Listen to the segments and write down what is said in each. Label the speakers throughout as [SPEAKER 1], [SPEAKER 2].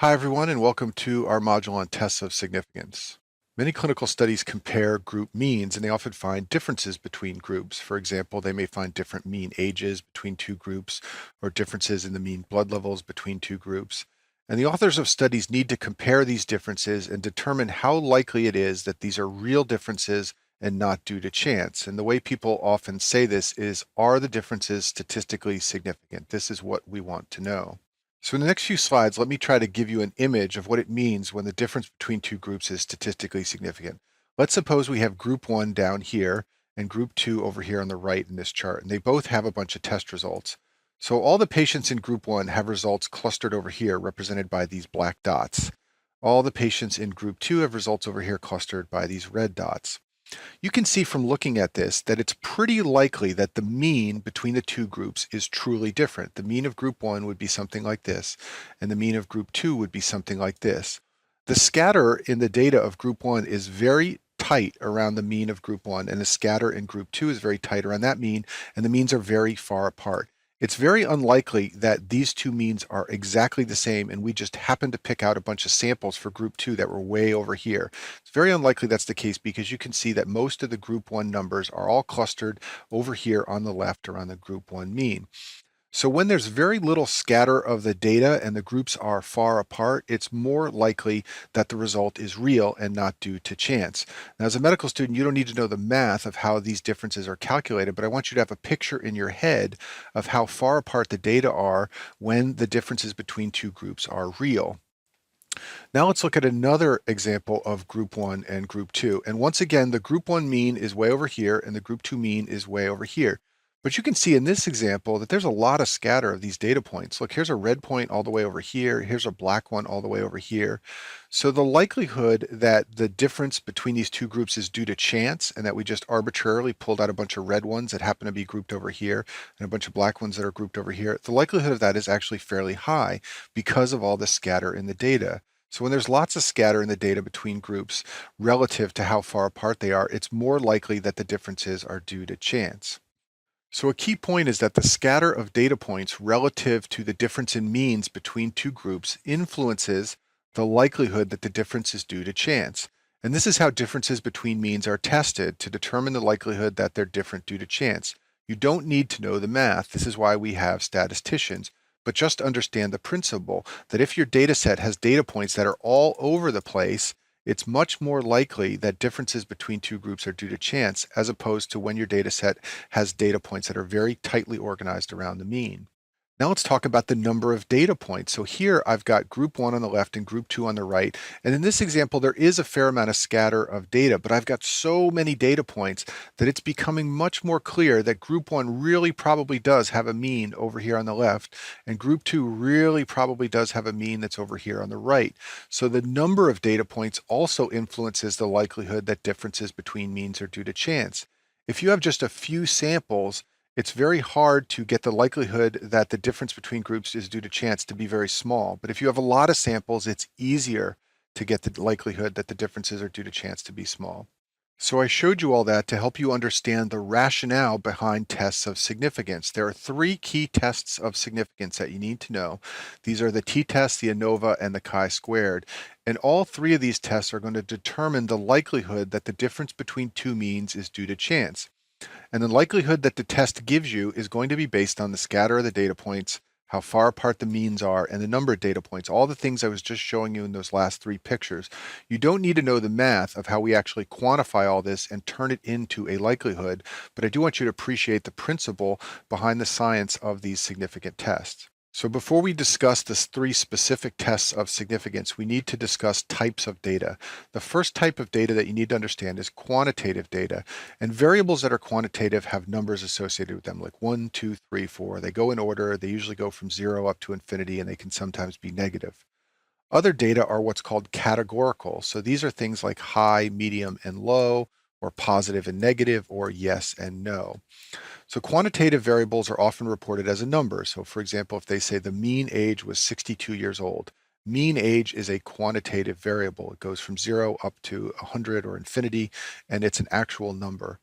[SPEAKER 1] Hi, everyone, and welcome to our module on tests of significance. Many clinical studies compare group means, and they often find differences between groups. For example, they may find different mean ages between two groups or differences in the mean blood levels between two groups. And the authors of studies need to compare these differences and determine how likely it is that these are real differences and not due to chance. And the way people often say this is, are the differences statistically significant? This is what we want to know. So in the next few slides, let me try to give you an image of what it means when the difference between two groups is statistically significant. Let's suppose we have group 1 down here and group 2 over here on the right in this chart, and they both have a bunch of test results. So all the patients in group 1 have results clustered over here, represented by these black dots. All the patients in group 2 have results over here clustered by these red dots. You can see from looking at this that it's pretty likely that the mean between the two groups is truly different. The mean of group 1 would be something like this, and the mean of group 2 would be something like this. The scatter in the data of group 1 is very tight around the mean of group 1, and the scatter in group 2 is very tight around that mean, and the means are very far apart. It's very unlikely that these two means are exactly the same, and we just happen to pick out a bunch of samples for group 2 that were way over here. It's very unlikely that's the case because you can see that most of the group 1 numbers are all clustered over here on the left around the group 1 mean. So when there's very little scatter of the data and the groups are far apart, it's more likely that the result is real and not due to chance. Now, as a medical student, you don't need to know the math of how these differences are calculated, but I want you to have a picture in your head of how far apart the data are when the differences between two groups are real. Now let's look at another example of group 1 and group 2. And once again, the group 1 mean is way over here and the group 2 mean is way over here. But you can see in this example that there's a lot of scatter of these data points. Look, here's a red point all the way over here. Here's a black one all the way over here. So the likelihood that the difference between these two groups is due to chance and that we just arbitrarily pulled out a bunch of red ones that happen to be grouped over here and a bunch of black ones that are grouped over here, the likelihood of that is actually fairly high because of all the scatter in the data. So when there's lots of scatter in the data between groups relative to how far apart they are, it's more likely that the differences are due to chance. So a key point is that the scatter of data points relative to the difference in means between two groups influences the likelihood that the difference is due to chance. And this is how differences between means are tested to determine the likelihood that they're different due to chance. You don't need to know the math. This is why we have statisticians. But just understand the principle that if your data set has data points that are all over the place, it's much more likely that differences between two groups are due to chance as opposed to when your data set has data points that are very tightly organized around the mean. Now let's talk about the number of data points. So here I've got group 1 on the left and group 2 on the right. And in this example, there is a fair amount of scatter of data, but I've got so many data points that it's becoming much more clear that group 1 really probably does have a mean over here on the left, and group 2 really probably does have a mean that's over here on the right. So the number of data points also influences the likelihood that differences between means are due to chance. If you have just a few samples, it's very hard to get the likelihood that the difference between groups is due to chance to be very small. But if you have a lot of samples, it's easier to get the likelihood that the differences are due to chance to be small. So I showed you all that to help you understand the rationale behind tests of significance. There are three key tests of significance that you need to know. These are the t-test, the ANOVA, and the chi-squared. And all three of these tests are going to determine the likelihood that the difference between two means is due to chance. And the likelihood that the test gives you is going to be based on the scatter of the data points, how far apart the means are, and the number of data points, all the things I was just showing you in those last three pictures. You don't need to know the math of how we actually quantify all this and turn it into a likelihood, but I do want you to appreciate the principle behind the science of these significant tests. So before we discuss the three specific tests of significance, we need to discuss types of data. The first type of data that you need to understand is quantitative data. And variables that are quantitative have numbers associated with them, like 1, 2, 3, 4. They go in order. They usually go from 0 up to infinity, and they can sometimes be negative. Other data are what's called categorical. So these are things like high, medium, and low, or positive and negative, or yes and no. So quantitative variables are often reported as a number. So for example, if they say the mean age was 62 years old, mean age is a quantitative variable. It goes from 0 up to 100 or infinity, and it's an actual number.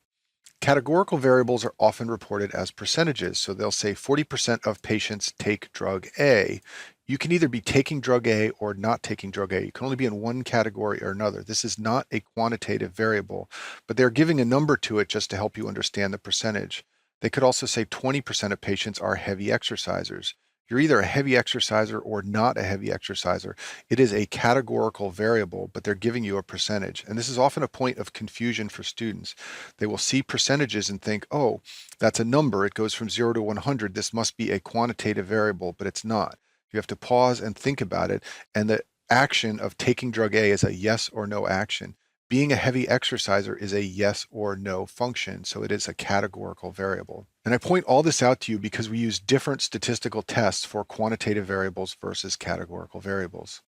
[SPEAKER 1] Categorical variables are often reported as percentages. So they'll say 40% of patients take drug A. You can either be taking drug A or not taking drug A. You can only be in one category or another. This is not a quantitative variable, but they're giving a number to it just to help you understand the percentage. They could also say 20% of patients are heavy exercisers. You're either a heavy exerciser or not a heavy exerciser. It is a categorical variable, but they're giving you a percentage. And this is often a point of confusion for students. They will see percentages and think, oh, that's a number. It goes from 0 to 100. This must be a quantitative variable, but it's not. You have to pause and think about it. And the action of taking drug A is a yes or no action. Being a heavy exerciser is a yes or no function, so it is a categorical variable. And I point all this out to you because we use different statistical tests for quantitative variables versus categorical variables.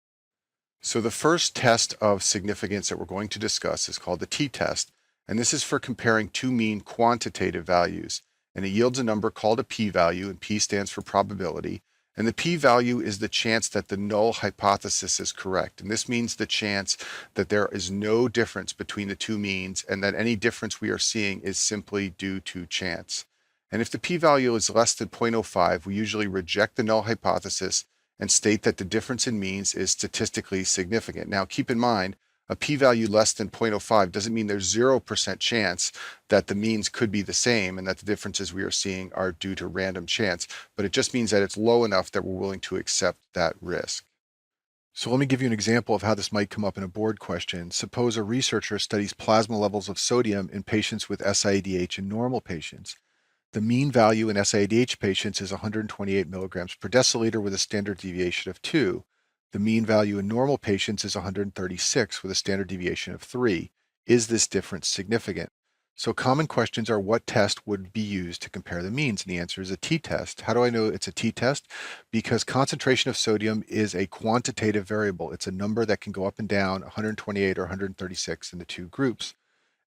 [SPEAKER 1] So the first test of significance that we're going to discuss is called the t-test, and this is for comparing two mean quantitative values. And it yields a number called a p-value, and p stands for probability. And the p-value is the chance that the null hypothesis is correct. And this means the chance that there is no difference between the two means and that any difference we are seeing is simply due to chance. And if the p-value is less than 0.05, we usually reject the null hypothesis and state that the difference in means is statistically significant. Now, keep in mind, a p-value less than 0.05 doesn't mean there's 0% chance that the means could be the same and that the differences we are seeing are due to random chance, but it just means that it's low enough that we're willing to accept that risk. So let me give you an example of how this might come up in a board question. Suppose a researcher studies plasma levels of sodium in patients with SIADH and normal patients. The mean value in SIADH patients is 128 milligrams per deciliter with a standard deviation of 2. The mean value in normal patients is 136 with a standard deviation of 3. Is this difference significant? So common questions are, what test would be used to compare the means? And the answer is a t-test. How do I know it's a t-test? Because concentration of sodium is a quantitative variable. It's a number that can go up and down 128 or 136 in the two groups.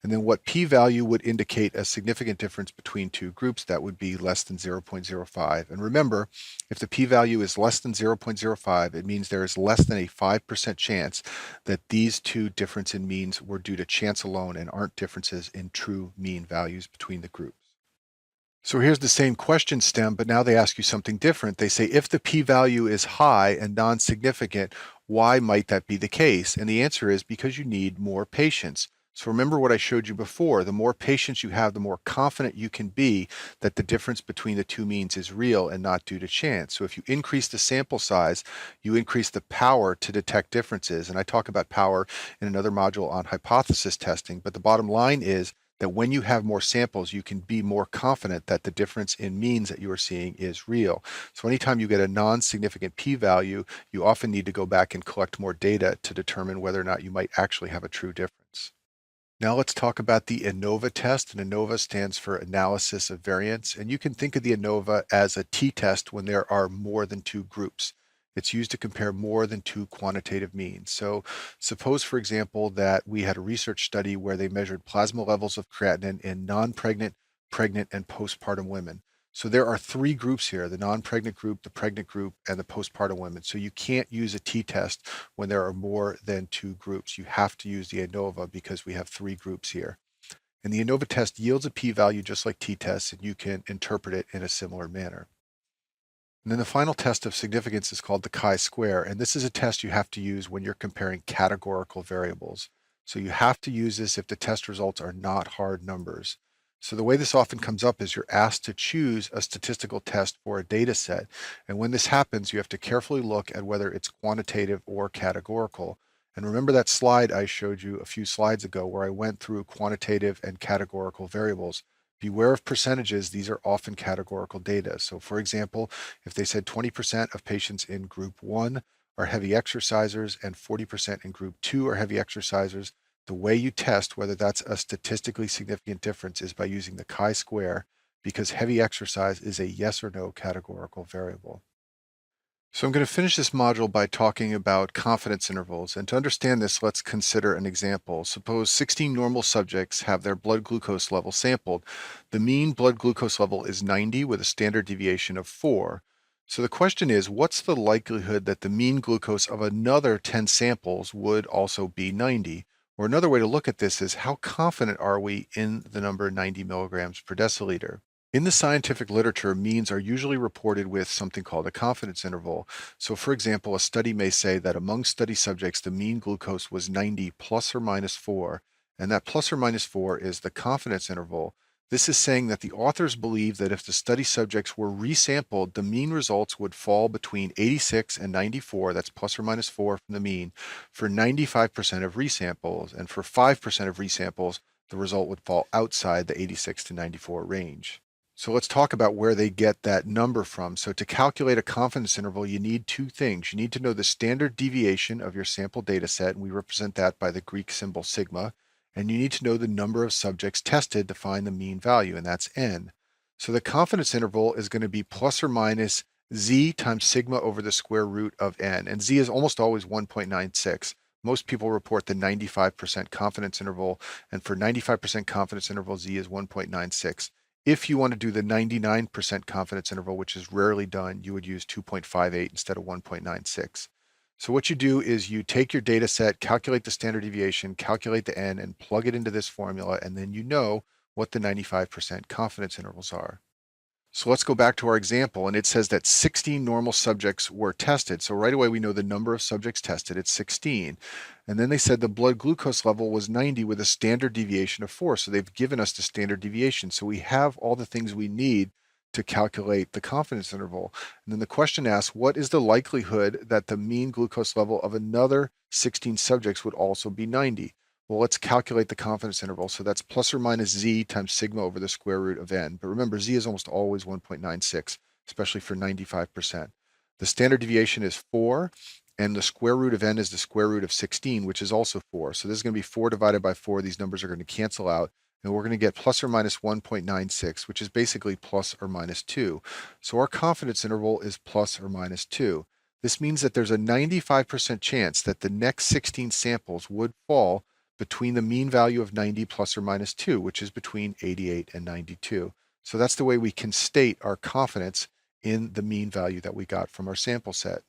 [SPEAKER 1] And then what p-value would indicate a significant difference between two groups, that would be less than 0.05. And remember, if the p-value is less than 0.05, it means there is less than a 5% chance that these two difference in means were due to chance alone and aren't differences in true mean values between the groups. So here's the same question stem, but now they ask you something different. They say, if the p-value is high and non-significant, why might that be the case? And the answer is because you need more patients. So remember what I showed you before. The more patients you have, the more confident you can be that the difference between the two means is real and not due to chance. So if you increase the sample size, you increase the power to detect differences. And I talk about power in another module on hypothesis testing. But the bottom line is that when you have more samples, you can be more confident that the difference in means that you are seeing is real. So anytime you get a non-significant p-value, you often need to go back and collect more data to determine whether or not you might actually have a true difference. Now let's talk about the ANOVA test. And ANOVA stands for analysis of variance. And you can think of the ANOVA as a t-test when there are more than two groups. It's used to compare more than two quantitative means. So suppose, for example, that we had a research study where they measured plasma levels of creatinine in non-pregnant, pregnant, and postpartum women. So there are three groups here: the non-pregnant group, the pregnant group, and the postpartum women. So you can't use a t-test when there are more than two groups. You have to use the ANOVA because we have three groups here. And the ANOVA test yields a p-value just like t-tests, and you can interpret it in a similar manner. And then the final test of significance is called the chi-square, and this is a test you have to use when you're comparing categorical variables. So you have to use this if the test results are not hard numbers. So the way this often comes up is you're asked to choose a statistical test for a data set. And when this happens, you have to carefully look at whether it's quantitative or categorical. And remember that slide I showed you a few slides ago where I went through quantitative and categorical variables. Beware of percentages. These are often categorical data. So for example, if they said 20% of patients in group 1 are heavy exercisers and 40% in group 2 are heavy exercisers, the way you test whether that's a statistically significant difference is by using the chi-square, because heavy exercise is a yes or no categorical variable. So I'm going to finish this module by talking about confidence intervals. And to understand this, let's consider an example. Suppose 16 normal subjects have their blood glucose level sampled. The mean blood glucose level is 90 with a standard deviation of 4. So the question is, what's the likelihood that the mean glucose of another 10 samples would also be 90? Or another way to look at this is, how confident are we in the number 90 milligrams per deciliter? In the scientific literature, means are usually reported with something called a confidence interval. So, for example, a study may say that among study subjects, the mean glucose was 90 plus or minus 4, and that plus or minus 4 is the confidence interval. This is saying that the authors believe that if the study subjects were resampled, the mean results would fall between 86 and 94, that's plus or minus 4 from the mean, for 95% of resamples, and for 5% of resamples, the result would fall outside the 86 to 94 range. So let's talk about where they get that number from. So to calculate a confidence interval, you need two things. You need to know the standard deviation of your sample data set, and we represent that by the Greek symbol sigma. And you need to know the number of subjects tested to find the mean value, and that's n. So the confidence interval is going to be plus or minus z times sigma over the square root of n. And z is almost always 1.96. Most people report the 95% confidence interval, and for 95% confidence interval, z is 1.96. If you want to do the 99% confidence interval, which is rarely done, you would use 2.58 instead of 1.96. So what you do is you take your data set, calculate the standard deviation, calculate the n, and plug it into this formula, and then you know what the 95% confidence intervals are. So let's go back to our example, and it says that 16 normal subjects were tested. So right away we know the number of subjects tested, it's 16. And then they said the blood glucose level was 90 with a standard deviation of 4. So they've given us the standard deviation. So we have all the things we need to calculate the confidence interval. And then the question asks, what is the likelihood that the mean glucose level of another 16 subjects would also be 90? Well, let's calculate the confidence interval. So that's plus or minus z times sigma over the square root of n. But remember, z is almost always 1.96, especially for 95%. The standard deviation is 4, and the square root of n is the square root of 16, which is also 4. So this is going to be 4 divided by 4. These numbers are going to cancel out, and we're going to get plus or minus 1.96, which is basically plus or minus 2. So our confidence interval is plus or minus 2. This means that there's a 95% chance that the next 16 samples would fall between the mean value of 90 plus or minus 2, which is between 88 and 92. So that's the way we can state our confidence in the mean value that we got from our sample set.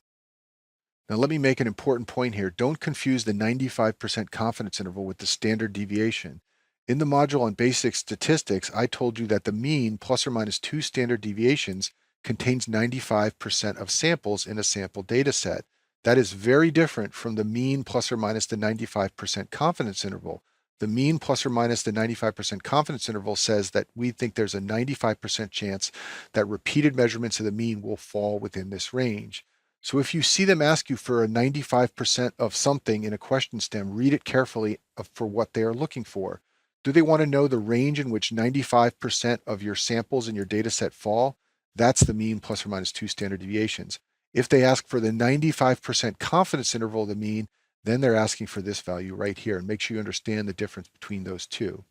[SPEAKER 1] Now let me make an important point here. Don't confuse the 95% confidence interval with the standard deviation. In the module on basic statistics, I told you that the mean plus or minus 2 standard deviations contains 95% of samples in a sample data set. That is very different from the mean plus or minus the 95% confidence interval. The mean plus or minus the 95% confidence interval says that we think there's a 95% chance that repeated measurements of the mean will fall within this range. So if you see them ask you for a 95% of something in a question stem, read it carefully for what they are looking for. Do they want to know the range in which 95% of your samples in your data set fall? That's the mean plus or minus 2 standard deviations. If they ask for the 95% confidence interval of the mean, then they're asking for this value right here. And make sure you understand the difference between those two.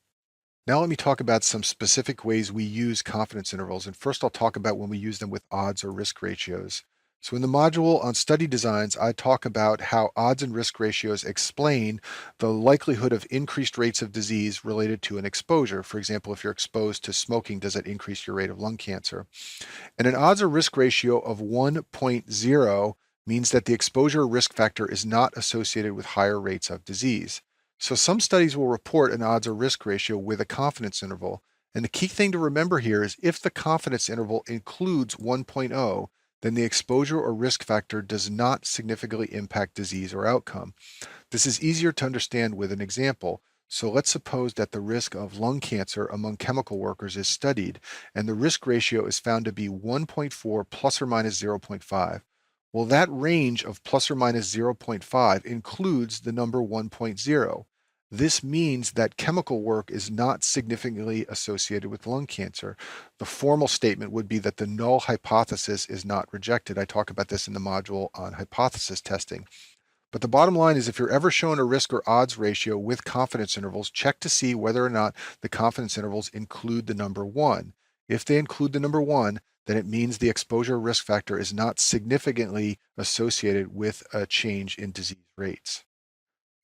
[SPEAKER 1] Now let me talk about some specific ways we use confidence intervals. And first I'll talk about when we use them with odds or risk ratios. So in the module on study designs, I talk about how odds and risk ratios explain the likelihood of increased rates of disease related to an exposure. For example, if you're exposed to smoking, does it increase your rate of lung cancer? And an odds or risk ratio of 1.0 means that the exposure risk factor is not associated with higher rates of disease. So some studies will report an odds or risk ratio with a confidence interval. And the key thing to remember here is if the confidence interval includes 1.0, then the exposure or risk factor does not significantly impact disease or outcome. This is easier to understand with an example. So let's suppose that the risk of lung cancer among chemical workers is studied, and the risk ratio is found to be 1.4 plus or minus 0.5. Well, that range of plus or minus 0.5 includes the number 1.0. This means that chemical work is not significantly associated with lung cancer. The formal statement would be that the null hypothesis is not rejected. I talk about this in the module on hypothesis testing. But the bottom line is if you're ever shown a risk or odds ratio with confidence intervals, check to see whether or not the confidence intervals include the number 1. If they include the number 1, then it means the exposure risk factor is not significantly associated with a change in disease rates.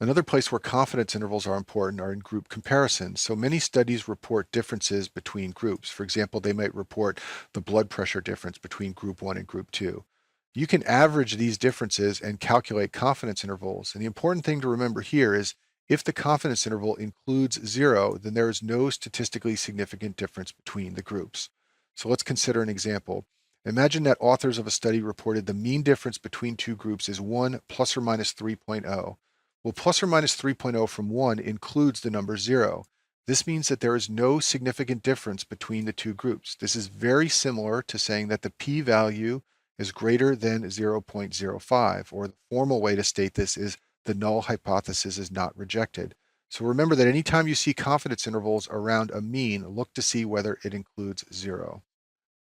[SPEAKER 1] Another place where confidence intervals are important are in group comparisons. So many studies report differences between groups. For example, they might report the blood pressure difference between group 1 and group 2. You can average these differences and calculate confidence intervals. And the important thing to remember here is if the confidence interval includes 0, then there is no statistically significant difference between the groups. So let's consider an example. Imagine that authors of a study reported the mean difference between two groups is 1 plus or minus 3.0. Well, plus or minus 3.0 from 1 includes the number 0. This means that there is no significant difference between the two groups. This is very similar to saying that the p-value is greater than 0.05, or the formal way to state this is the null hypothesis is not rejected. So remember that anytime you see confidence intervals around a mean, look to see whether it includes 0.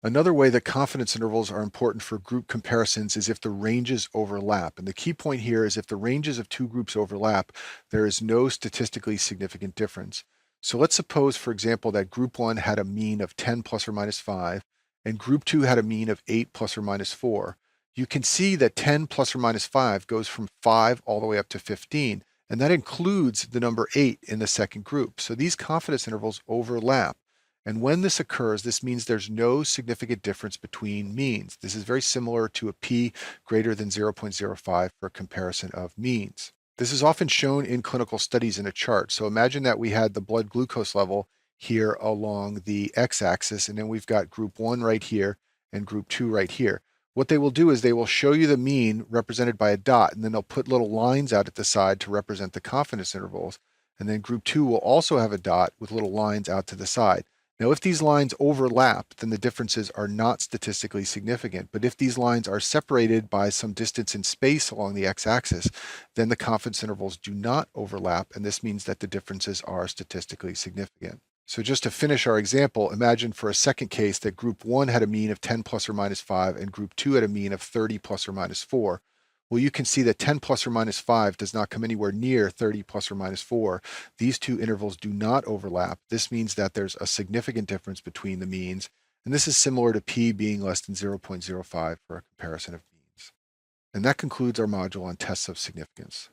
[SPEAKER 1] Another way that confidence intervals are important for group comparisons is if the ranges overlap. And the key point here is if the ranges of two groups overlap, there is no statistically significant difference. So let's suppose, for example, that group 1 had a mean of 10 plus or minus 5, and group 2 had a mean of 8 plus or minus 4. You can see that 10 plus or minus 5 goes from 5 all the way up to 15, and that includes the number 8 in the second group. So these confidence intervals overlap. And when this occurs, this means there's no significant difference between means. This is very similar to a p greater than 0.05 for a comparison of means. This is often shown in clinical studies in a chart. So imagine that we had the blood glucose level here along the x-axis, and then we've got group 1 right here and group 2 right here. What they will do is they will show you the mean represented by a dot, and then they'll put little lines out at the side to represent the confidence intervals. And then group 2 will also have a dot with little lines out to the side. Now, if these lines overlap, then the differences are not statistically significant. But if these lines are separated by some distance in space along the x-axis, then the confidence intervals do not overlap, and this means that the differences are statistically significant. So just to finish our example, imagine for a second case that group 1 had a mean of 10 plus or minus 5 and group 2 had a mean of 30 plus or minus 4. Well, you can see that 10 plus or minus 5 does not come anywhere near 30 plus or minus 4. These two intervals do not overlap. This means that there's a significant difference between the means, and this is similar to p being less than 0.05 for a comparison of means. And that concludes our module on tests of significance.